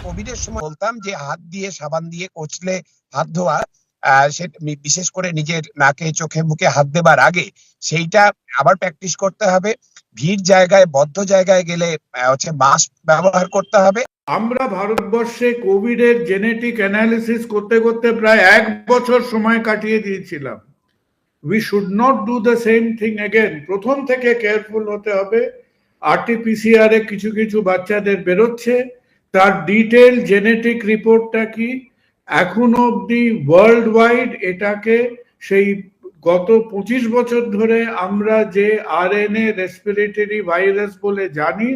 কোভিডের সময় বলতাম যে হাত দিয়ে সাবান দিয়ে কচলে হাত ধোয়া, বিশেষ করে নিজের নাকে চোখে মুখে হাত দেবার আগে সেইটা আবার প্র্যাকটিস করতে হবে। ভিড় জায়গায় বদ্ধ জায়গায় গেলে মাস্ক ব্যবহার করতে হবে। আমরা ভারতবর্ষে কোভিডের জেনেটিক অ্যানালিসিস করতে করতে প্রায় 1 বছর সময় কাটিয়ে দিয়েছিলাম। We should not do the same thing again. প্রথম থেকে কেয়ারফুল হতে হবে। RT-PCR এ কিছু কিছু বাচ্চাদের বেরোচ্ছে, তার ডিটেল জেনেটিক রিপোর্টটা কি এখনো অব্দি ওয়ার্ল্ড ওয়াইড এটাকে সেই গত 25 বছর ধরে আমরা যে RNA রেসপিরেটরি ভাইরাস বলে জানি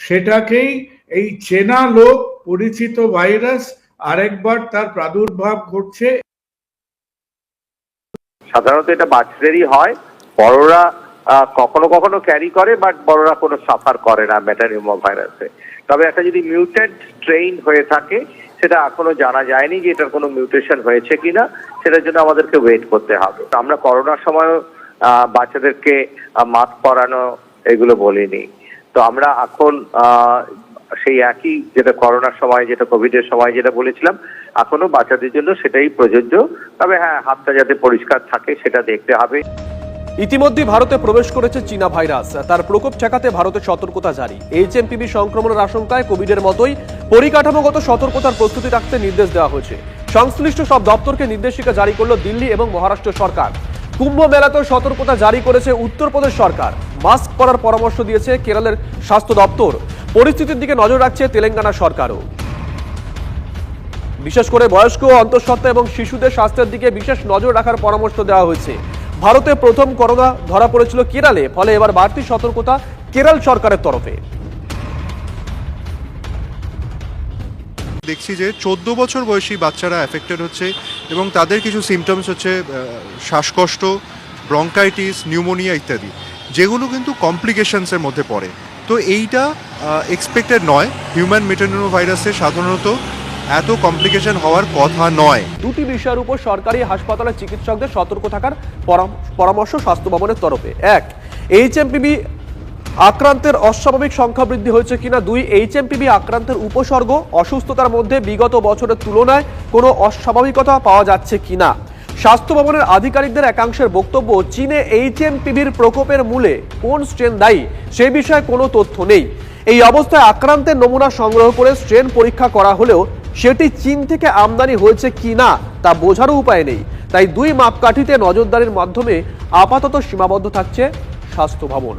সেটাকেই এই চেনা লোক পরিচিত ভাইরাস আরেকবার তার প্রাদুর্ভাব ঘটছে। সাধারণত এটা বাচ্চাদেরই হয়, বড়রা কখনো কখনো ক্যারি করে, বাট বড়রা কোনো সাফার করে না মেটানিউমো ভাইরাসে। তবে একটা যদি মিউটেন্ট স্ট্রেইন হয়ে থাকে সেটা এখনো জানা যায়নি যে এটার কোনো মিউটেশন হয়েছে কিনা, সেটার জন্য আমাদেরকে ওয়েট করতে হবে। আমরা করোনার সময় বাচ্চাদেরকে মাস্ক পরানো এগুলো বলিনি। তো আমরা এখন সেই একই যেটা করোনার সময়, যেটা কোভিডের সময় যেটা বলেছিলাম, এখনো বাচ্চাদের জন্য সেটাই প্রযোজ্য। তবে হ্যাঁ, হাতটা যাতে পরিষ্কার থাকে সেটা দেখতে হবে। ইতিমধ্যে ভারতে প্রবেশ করেছে চীনা ভাইরাস, তার প্রকোপ ঠেকাতে ভারতের সতর্কতা জারি। HMPV সংক্রমণের আশঙ্কায় কোভিডের মতোই পরিকাঠামোগত সতর্কতার প্রস্তুতি রাখতে নির্দেশ দেওয়া হয়েছে। সংশ্লিষ্ট সব দপ্তরকে নির্দেশিকা জারি করল দিল্লি এবং মহারাষ্ট্র সরকার। কুম্ভ মেলাতেও সতর্কতা জারি করেছে উত্তরপ্রদেশ সরকার। মাস্ক পরার পরামর্শ দিয়েছে কেরলের স্বাস্থ্য দপ্তর। পরিস্থিতির দিকে নজর রাখছে তেলেঙ্গানা সরকারও। বিশেষ করে বয়স্ক, অন্তঃসত্ত্বা এবং শিশুদের স্বাস্থ্যের দিকে বিশেষ নজর রাখার পরামর্শ দেওয়া হয়েছে। ভারতে প্রথম করোনা ধরা পড়েছিল কেরলে, ফলে এবার বাড়তি সতর্কতা কেরল সরকারের তরফে। দেখছি যে 14 বছর বয়সী বাচ্চারা এফেক্টেড হচ্ছে এবং তাদের কিছু সিমটমস হচ্ছে শ্বাসকষ্ট, ব্রঙ্কাইটিস, নিউমোনিয়া ইত্যাদি, যেগুলো কিন্তু কমপ্লিকেশনসের মধ্যে পড়ে। তো এইটা এক্সপেক্টেড নয়। হিউম্যান মেটানিউমো ভাইরাসে সাধারণত এত কমপ্লিকেশন হওয়ার কথা নয়। দুটি বিষয়ের উপর সরকারি হাসপাতালের চিকিৎসকদের সতর্ক থাকার পরামর্শ স্বাস্থ্য ভবনের তরফে। 1, HMPV আক্রান্তের অস্বাভাবিক সংখ্যা বৃদ্ধি হয়েছে কিনা। 2, HMPV আক্রান্তের উপসর্গ, অসুস্থতার মধ্যে বিগত বছরের তুলনায় কোনো অস্বাভাবিকতা পাওয়া যাচ্ছে কিনা। স্বাস্থ্য ভবনের আধিকারিকদের একাংশের বক্তব্য, চীনে HMPVর প্রকোপের মূলে কোন স্ট্রেন দায়ী সে বিষয়ে কোনো তথ্য নেই। এই অবস্থায় আক্রান্তের নমুনা সংগ্রহ করে স্ট্রেন পরীক্ষা করা হলেও সেটি চীন থেকে আমদানি হয়েছে কিনা তা বোঝারও উপায় নেই। তাই দুই মাপকাঠিতে নজরদারির মাধ্যমে আপাতত সীমাবদ্ধ থাকছে স্বাস্থ্য ভবন।